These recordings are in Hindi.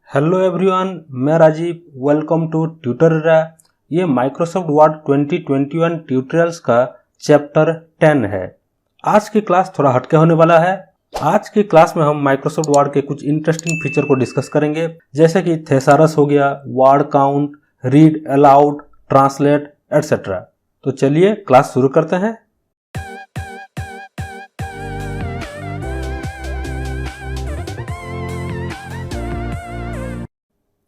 हेलो एवरीवन, मैं राजीव। Welcome to Tutoria. ये माइक्रोसॉफ्ट वर्ड 2021 ट्यूटोरियल्स का चैप्टर 10 है। आज की क्लास थोड़ा हटके होने वाला है। आज की क्लास में हम माइक्रोसॉफ्ट वर्ड के कुछ इंटरेस्टिंग फीचर को डिस्कस करेंगे, जैसे कि थेसारस हो गया, word count, read aloud, translate etcetera. तो चलिए क्लास शुरू करते हैं।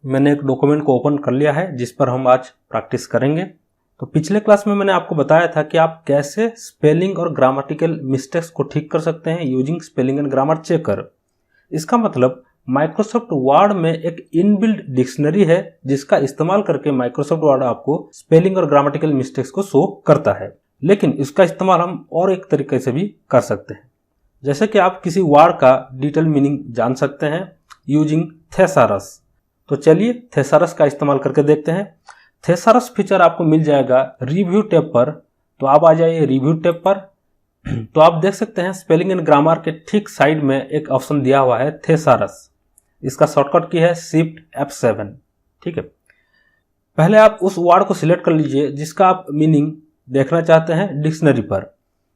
मैंने एक डॉक्यूमेंट को ओपन कर लिया है जिस पर हम आज प्रैक्टिस करेंगे। तो पिछले क्लास में मैंने आपको बताया था कि आप कैसे स्पेलिंग और ग्रामेटिकल मिस्टेक्स को ठीक कर सकते हैं using spelling and grammar checker. इसका मतलब माइक्रोसॉफ्ट वर्ड में एक इनबिल्ट डिक्शनरी है जिसका इस्तेमाल करके माइक्रोसॉफ्ट वर्ड आपको स्पेलिंग और ग्रामेटिकल मिस्टेक्स को शो करता है। लेकिन इसका इस्तेमाल हम और एक तरीके से भी कर सकते हैं, जैसे कि आप किसी वर्ड का डिटेल मीनिंग जान सकते हैं यूजिंग थेसारस। तो चलिए थेसारस का इस्तेमाल करके देखते हैं। थेसारस फीचर आपको मिल जाएगा रिव्यू टैब पर। तो आप आ जाइए रिव्यू टैब पर। तो आप देख सकते हैं स्पेलिंग एंड ग्रामर के ठीक साइड में एक ऑप्शन दिया हुआ है थेसारस। इसका शॉर्टकट की है शिफ्ट F7। ठीक है, पहले आप उस वर्ड को सिलेक्ट कर लीजिए जिसका आप मीनिंग देखना चाहते हैं डिक्शनरी पर।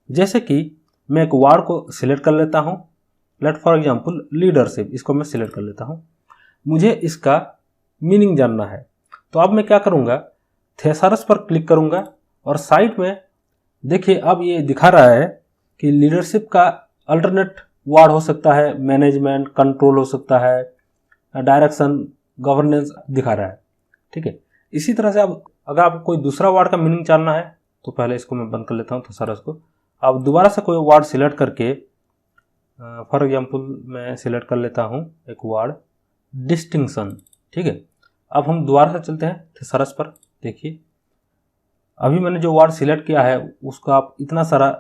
जैसे कि मैं एक वर्ड को सिलेक्ट कर लेता हूँ, लेट फॉर एग्जाम्पल लीडरशिप। इसको मैं सिलेक्ट कर लेता हूँ, मुझे इसका मीनिंग जानना है। तो अब मैं क्या करूंगा, थेसारस पर क्लिक करूंगा और साइड में देखिए अब ये दिखा रहा है कि लीडरशिप का अल्टरनेट वर्ड हो सकता है, मैनेजमेंट, कंट्रोल हो सकता है, डायरेक्शन, गवर्नेंस दिखा रहा है। ठीक है, इसी तरह से अब अगर आपको कोई दूसरा वर्ड का मीनिंग जानना है तो पहले इसको मैं बंद कर लेता हूँ थेसारस को। अब दोबारा से कोई वर्ड सिलेक्ट करके, फॉर एग्जाम्पल मैं सिलेक्ट कर लेता हूँ एक वर्ड डिस्टिंक्शन। ठीक है, अब हम दोबारा से चलते हैं थेसारस पर। देखिए अभी मैंने जो वर्ड सिलेक्ट किया है उसका आप इतना सारा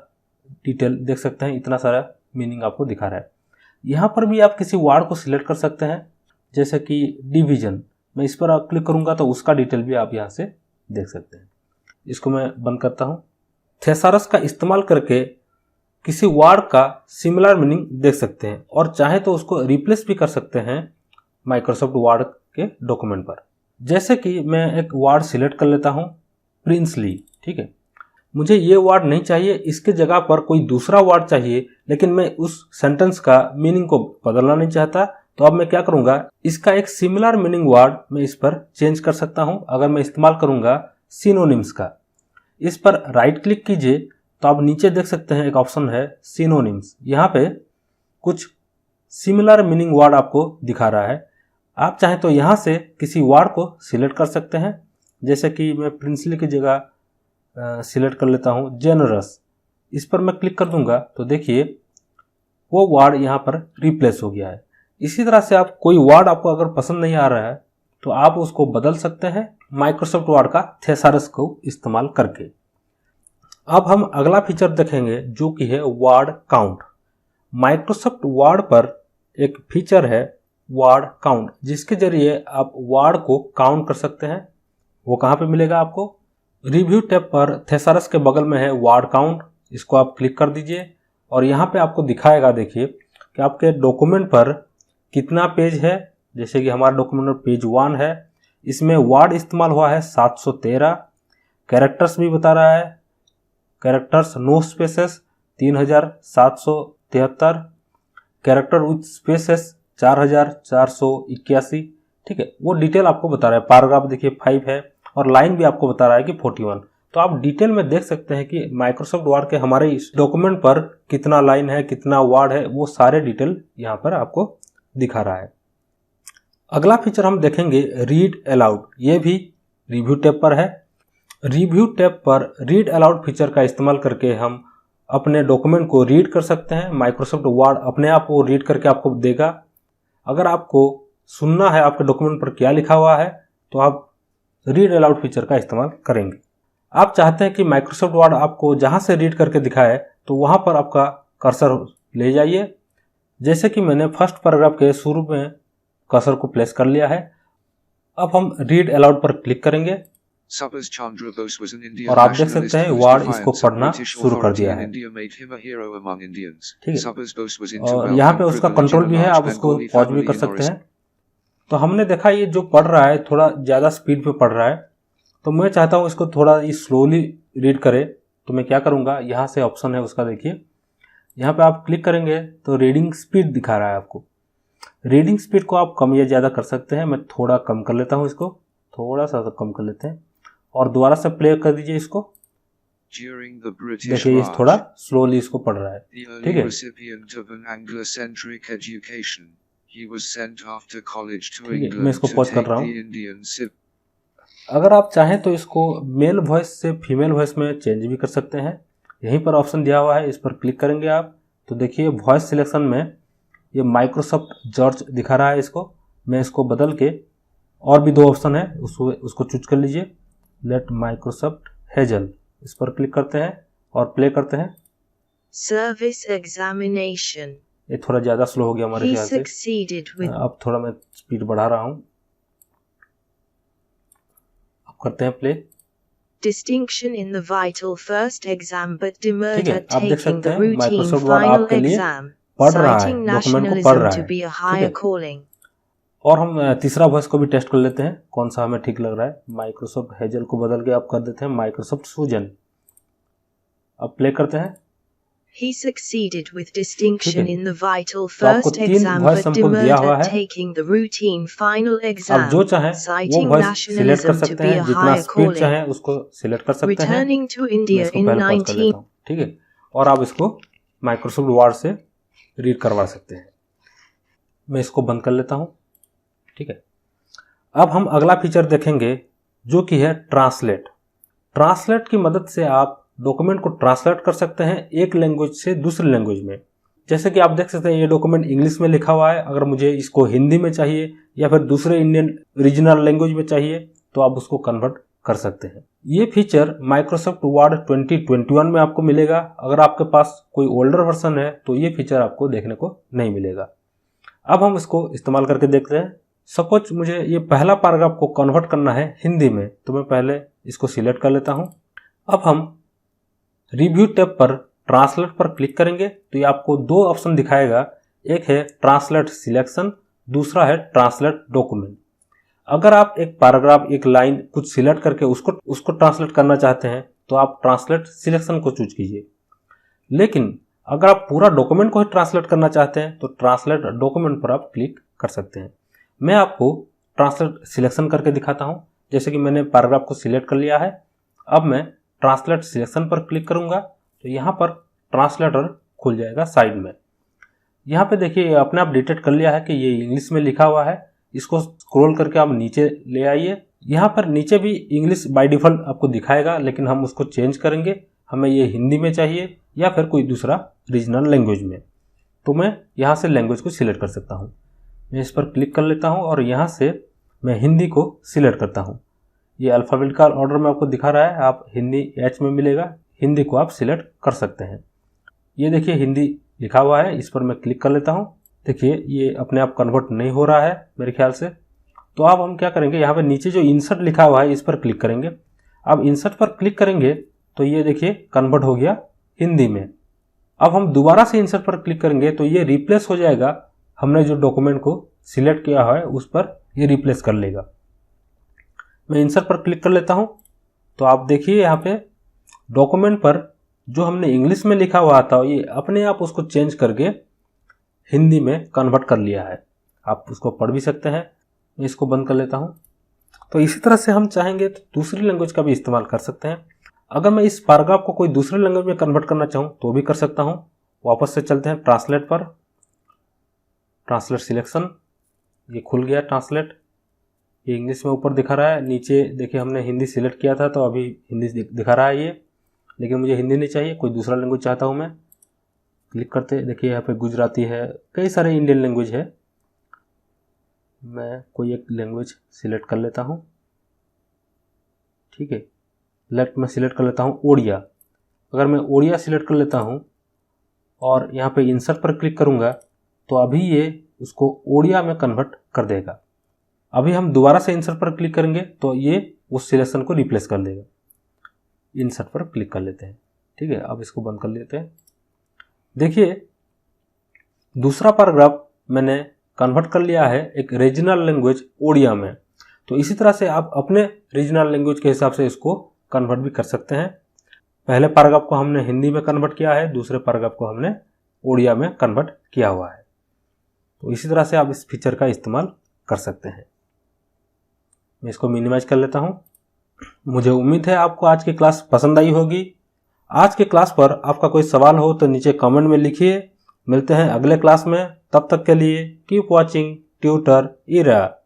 डिटेल देख सकते हैं, इतना सारा मीनिंग आपको दिखा रहा है। यहाँ पर भी आप किसी वर्ड को सिलेक्ट कर सकते हैं, जैसे कि डिवीजन। मैं इस पर क्लिक करूँगा तो उसका डिटेल भी आप यहाँ से देख सकते हैं। इसको मैं बंद करता हूँ। थेसारस का इस्तेमाल करके किसी वर्ड का सिमिलर मीनिंग देख सकते हैं और चाहे तो उसको रिप्लेस भी कर सकते हैं माइक्रोसॉफ्ट वर्ड के डॉक्यूमेंट पर। जैसे कि मैं एक वर्ड सिलेक्ट कर लेता हूं प्रिंसली। ठीक है, मुझे ये वर्ड नहीं चाहिए, इसके जगह पर कोई दूसरा वर्ड चाहिए, लेकिन मैं उस सेंटेंस का मीनिंग को बदलना नहीं चाहता। तो अब मैं क्या करूंगा, इसका एक सिमिलर मीनिंग वर्ड मैं इस पर चेंज कर सकता हूं। अगर मैं इस्तेमाल करूंगा सिनोनिम्स का, इस पर राइट क्लिक कीजिए तो आप नीचे देख सकते हैं एक ऑप्शन है सिनोनिम्स। यहाँ पे कुछ सिमिलर मीनिंग वर्ड आपको दिखा रहा है। आप चाहें तो यहाँ से किसी वर्ड को सिलेक्ट कर सकते हैं, जैसे कि मैं प्रिंसली की जगह सिलेक्ट कर लेता हूँ जेनरस। इस पर मैं क्लिक कर दूंगा तो देखिए वो वर्ड यहाँ पर रिप्लेस हो गया है। इसी तरह से आप कोई वर्ड आपको अगर पसंद नहीं आ रहा है तो आप उसको बदल सकते हैं माइक्रोसॉफ्ट वर्ड का थेसारस को इस्तेमाल करके। अब हम अगला फीचर देखेंगे जो कि है वर्ड काउंट। माइक्रोसॉफ्ट वर्ड पर एक फीचर है वर्ड काउंट, जिसके जरिए आप वर्ड को काउंट कर सकते हैं। वो कहाँ पे मिलेगा आपको, रिव्यू टैब पर थेसारस के बगल में है वर्ड काउंट। इसको आप क्लिक कर दीजिए और यहाँ पे आपको दिखाएगा, देखिए कि आपके डॉक्यूमेंट पर कितना पेज है। जैसे कि हमारा डॉक्यूमेंट पर पेज 1 है, इसमें वर्ड इस्तेमाल हुआ है 713। कैरेक्टर्स भी बता रहा है, characters no spaces 3773, character with spaces 4481। ठीक है, वो डिटेल आपको बता रहा है। पैराग्राफ देखिए 5 है और लाइन भी आपको बता रहा है कि 41। तो आप डिटेल में देख सकते हैं कि माइक्रोसॉफ्ट वर्ड के हमारे इस डॉक्यूमेंट पर कितना लाइन है, कितना वर्ड है, वो सारे डिटेल यहाँ पर आपको दिखा रहा है। अगला फीचर हम देखेंगे रीड अलाउड। ये भी रिव्यू टैब पर है। रिव्यू टैब पर रीड अलाउड फीचर का इस्तेमाल करके हम अपने डॉक्यूमेंट को रीड कर सकते हैं। माइक्रोसॉफ्ट वर्ड अपने आप वो रीड करके आपको देगा। अगर आपको सुनना है आपके डॉक्यूमेंट पर क्या लिखा हुआ है तो आप रीड अलाउड फीचर का इस्तेमाल करेंगे। आप चाहते हैं कि माइक्रोसॉफ्ट वर्ड आपको जहां से रीड करके दिखाए तो वहां पर आपका कर्सर ले जाइए। जैसे कि मैंने फर्स्ट पैराग्राफ के शुरू में कर्सर को प्लेस कर लिया है। अब हम रीड अलाउड पर क्लिक करेंगे और आप देख सकते हैं वर्ड इसको पढ़ना शुरू कर दिया है। ठीक है, और यहाँ पे उसका कंट्रोल भी है, आप उसको पॉज भी कर सकते हैं। तो हमने देखा ये जो पढ़ रहा है थोड़ा ज़्यादा स्पीड पे पढ़ रहा है, तो मैं चाहता हूँ इसको थोड़ा ये स्लोली रीड करे। तो मैं क्या करूँगा, यहाँ से ऑप्शन है उसका, देखिए यहाँ पे आप क्लिक करेंगे तो रीडिंग स्पीड दिखा रहा है आपको। रीडिंग स्पीड को आप कम या ज़्यादा कर सकते हैं। मैं थोड़ा कम कर लेता हूँ, इसको थोड़ा सा कम कर लेते हैं और दोबारा से प्ले कर दीजिए इसको। देखिए ये थोड़ा स्लोली इसको पढ़ रहा है, ठीक है। ठीक है, मैं इसको पॉज कर रहा हूँ। अगर आप चाहें तो इसको मेल वॉइस से फीमेल वॉइस में चेंज भी कर सकते हैं। यहीं पर ऑप्शन दिया हुआ है, इस पर क्लिक करेंगे आप तो देखिए वॉइस सिलेक्शन में ये माइक्रोसॉफ्ट जॉर्ज दिखा रहा है। इसको मैं इसको बदल के, और भी 2 ऑप्शन है, उसको चूज कर लीजिए, लेट माइक्रोसॉफ्ट हेजल, इस पर क्लिक करते हैं और प्ले करते हैं। सर्विस एग्जामिनेशन, ये थोड़ा ज़्यादा स्लो हो गया हमारे ख्याल से। अब थोड़ा मैं स्पीड बढ़ा रहा हूँ, अब करते हैं play. Distinction in the vital first exam but demerred ठीक है, at आप देख taking सकते the हैं routine माइक्रोसॉफ्ट वर्ड final आपके लिए exam, पढ़ रहा है, citing डॉक्यूमेंट को पढ़ nationalism रहा to है। be a ठीक higher है, calling. और हम तीसरा वॉइस को भी टेस्ट कर लेते हैं, कौन सा हमें ठीक लग रहा है। माइक्रोसॉफ्ट हेजल को बदल के आप कर देते हैं माइक्रोसॉफ्ट सूजन। अब प्ले करते हैं। He succeeded with distinction in the vital तो आपको first 3 exam वॉइस but हमको दिया demerred हुआ at है। taking the routine final आप exam, जो चाहें वो citing वॉइस सिलेक्ट कर nationalism to सकते be हैं, a जितना higher स्पीड calling. चाहें उसको सिलेक्ट कर सकते हैं। Returning to मैं India इसको in पहले पॉज कर 19 लेता हूँ, ठीक है। और आप इसको माइक्रोसॉफ्ट वर्ड से रीड करवा सकते हैं। मैं इसको बंद कर लेता हूँ, ठीक है। अब हम अगला फीचर देखेंगे जो कि है ट्रांसलेट। ट्रांसलेट की मदद से आप डॉक्यूमेंट को ट्रांसलेट कर सकते हैं एक लैंग्वेज से दूसरी लैंग्वेज में। जैसे कि आप देख सकते हैं ये डॉक्यूमेंट इंग्लिश में लिखा हुआ है, अगर मुझे इसको हिंदी में चाहिए या फिर दूसरे इंडियन रीजनल लैंग्वेज में चाहिए तो आप उसको कन्वर्ट कर सकते हैं। ये फीचर माइक्रोसॉफ्ट वर्ड 2021 में आपको मिलेगा। अगर आपके पास कोई ओल्डर वर्जन है तो ये फीचर आपको देखने को नहीं मिलेगा। अब हम इसको इस्तेमाल करके देखते हैं। सपोज मुझे ये पहला पैराग्राफ को कन्वर्ट करना है हिंदी में, तो मैं पहले इसको सिलेक्ट कर लेता हूं। अब हम रिव्यू टैब पर ट्रांसलेट पर क्लिक करेंगे तो ये आपको 2 ऑप्शन दिखाएगा, एक है ट्रांसलेट सिलेक्शन, दूसरा है ट्रांसलेट डॉक्यूमेंट। अगर आप एक पैराग्राफ, एक लाइन कुछ सिलेक्ट करके उसको ट्रांसलेट करना चाहते हैं तो आप ट्रांसलेट सिलेक्शन को चूज कीजिए। लेकिन अगर आप पूरा डॉक्यूमेंट को ही ट्रांसलेट करना चाहते हैं तो ट्रांसलेट डॉक्यूमेंट पर आप क्लिक कर सकते हैं। मैं आपको ट्रांसलेट सिलेक्शन करके दिखाता हूं। जैसे कि मैंने पैराग्राफ को सिलेक्ट कर लिया है, अब मैं ट्रांसलेट सिलेक्शन पर क्लिक करूंगा तो यहाँ पर ट्रांसलेटर खुल जाएगा साइड में। यहाँ पे देखिए अपने आप डिटेक्ट कर लिया है कि ये इंग्लिश में लिखा हुआ है। इसको स्क्रॉल करके आप नीचे ले आइए। यहाँ पर नीचे भी इंग्लिश बाय डिफॉल्ट आपको दिखाएगा, लेकिन हम उसको चेंज करेंगे। हमें ये हिंदी में चाहिए या फिर कोई दूसरा रीजनल लैंग्वेज में, तो मैं यहाँ से लैंग्वेज को सिलेक्ट कर सकता हूँ। मैं इस पर क्लिक कर लेता हूँ और यहाँ से मैं हिंदी को सिलेक्ट करता हूँ। ये अल्फ़ाबेटिकल ऑर्डर में आपको दिखा रहा है, आप हिंदी एच में मिलेगा, हिंदी को आप सिलेक्ट कर सकते हैं। ये देखिए हिंदी लिखा हुआ है, इस पर मैं क्लिक कर लेता हूँ। देखिए ये अपने आप कन्वर्ट नहीं हो रहा है मेरे ख्याल से। तो अब हम क्या करेंगे, यहाँ पे नीचे जो इंसर्ट लिखा हुआ है इस पर क्लिक करेंगे। अब इंसर्ट पर क्लिक करेंगे तो ये देखिए कन्वर्ट हो गया हिंदी में। अब हम दोबारा से इंसर्ट पर क्लिक करेंगे तो ये रिप्लेस हो जाएगा, हमने जो डॉक्यूमेंट को सिलेक्ट किया है उस पर ये रिप्लेस कर लेगा। मैं इंसर्ट पर क्लिक कर लेता हूँ तो आप देखिए यहाँ पे डॉक्यूमेंट पर जो हमने इंग्लिश में लिखा हुआ था ये अपने आप उसको चेंज करके हिंदी में कन्वर्ट कर लिया है। आप उसको पढ़ भी सकते हैं। मैं इसको बंद कर लेता हूँ। तो इसी तरह से हम चाहेंगे तो दूसरी लैंग्वेज का भी इस्तेमाल कर सकते हैं। अगर मैं इस पैराग्राफ को कोई दूसरे लैंग्वेज में कन्वर्ट करना चाहूँ तो भी कर सकता हूँ। वापस से चलते हैं ट्रांसलेट पर, ट्रांसलेट सिलेक्शन, ये खुल गया ट्रांसलेट। ये इंग्लिश में ऊपर दिखा रहा है, नीचे देखिए हमने हिंदी सिलेक्ट किया था तो अभी हिंदी दिखा रहा है ये, लेकिन मुझे हिंदी नहीं चाहिए, कोई दूसरा लैंग्वेज चाहता हूँ मैं। क्लिक करते देखिए यहाँ पे गुजराती है, कई सारे इंडियन लैंग्वेज है। मैं कोई एक लैंग्वेज सिलेक्ट कर लेता हूँ, ठीक है। लेफ्ट में सिलेक्ट कर लेता हूँ ओडिया। अगर मैं ओडिया सिलेक्ट कर लेता हूँ और यहाँ पे इंसर्ट पर क्लिक करूँगा तो अभी ये उसको ओडिया में कन्वर्ट कर देगा। अभी हम दोबारा से इंसर्ट पर क्लिक करेंगे तो ये उस सिलेक्शन को रिप्लेस कर देगा। इंसर्ट पर क्लिक कर लेते हैं, ठीक है। अब इसको बंद कर लेते हैं। देखिए दूसरा पैराग्राफ मैंने कन्वर्ट कर लिया है एक रीजनल लैंग्वेज ओडिया में। तो इसी तरह से आप अपने रीजनल लैंग्वेज के हिसाब से इसको कन्वर्ट भी कर सकते हैं। पहले पैराग्राफ को हमने हिंदी में कन्वर्ट किया है, दूसरे पैराग्राफ को हमने ओडिया में कन्वर्ट किया हुआ है। तो इसी तरह से आप इस फीचर का इस्तेमाल कर सकते हैं। मैं इसको मिनिमाइज कर लेता हूं। मुझे उम्मीद है आपको आज की क्लास पसंद आई होगी। आज के क्लास पर आपका कोई सवाल हो तो नीचे कमेंट में लिखिए। मिलते हैं अगले क्लास में, तब तक के लिए कीप वॉचिंग ट्यूटर इरा।